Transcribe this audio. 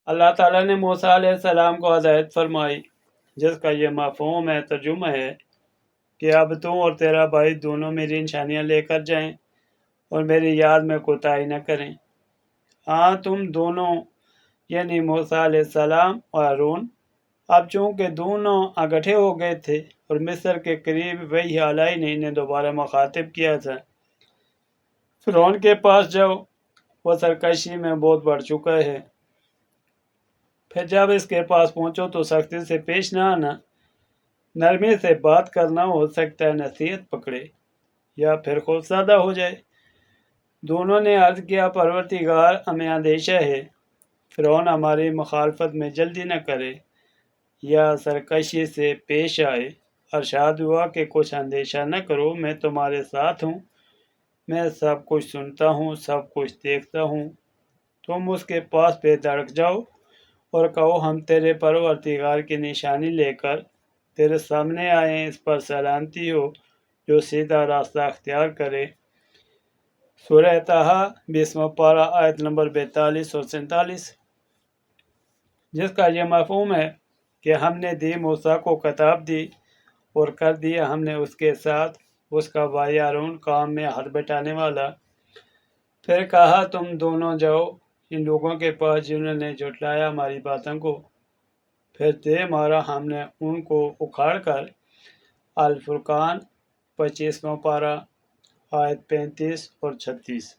اللہ تعالیٰ نے موسیٰ علیہ السلام کو ہدایت فرمائی، جس کا یہ مفہوم ہے، ترجمہ ہے کہ اب تم اور تیرا بھائی دونوں میری نشانیاں لے کر جائیں اور میری یاد میں کوتاہی نہ کریں۔ ہاں، تم دونوں یعنی موسیٰ علیہ السلام اور ہارون اب چونکہ دونوں اکٹھے ہو گئے تھے اور مصر کے قریب وہی اعلیٰ نے انہیں دوبارہ مخاطب کیا تھا، فرعون کے پاس جاؤ، وہ سرکشی میں بہت بڑھ چکا ہے۔ پھر جب اس کے پاس پہنچو تو سختی سے پیش نہ آنا، نرمی سے بات کرنا، ہو سکتا ہے نصیحت پکڑے یا پھر خوف زدہ ہو جائے۔ دونوں نے عرض کیا، پروردگار، ہمیں اندیشہ ہے، فرعون ہماری مخالفت میں جلدی نہ کرے یا سرکشی سے پیش آئے۔ ارشاد ہوا کہ کچھ اندیشہ نہ کرو، میں تمہارے ساتھ ہوں، میں سب کچھ سنتا ہوں، سب کچھ دیکھتا ہوں۔ تم اس کے پاس بے دھڑک جاؤ اور کہو، ہم تیرے پروردگار کی نشانی لے کر تیرے سامنے آئے ہیں، اس پر سلامتی ہو جو سیدھا راستہ اختیار کرے۔ سورہ طٰہٰ 20واں پارہ، آیت نمبر 42 اور 47، جس کا یہ مفہوم ہے کہ ہم نے دی موسیٰ کو کتاب دی اور کر دیا ہم نے اس کے ساتھ اس کا بھائی ہارون کام میں ہاتھ بٹانے والا۔ پھر کہا، تم دونوں جاؤ ان لوگوں کے پاس جنہوں نے جھٹلایا ہماری باتوں کو، پھر دے مارا ہم نے ان کو اکھاڑ کر۔ الفرقان 25واں پارہ، آیت 35 اور 36۔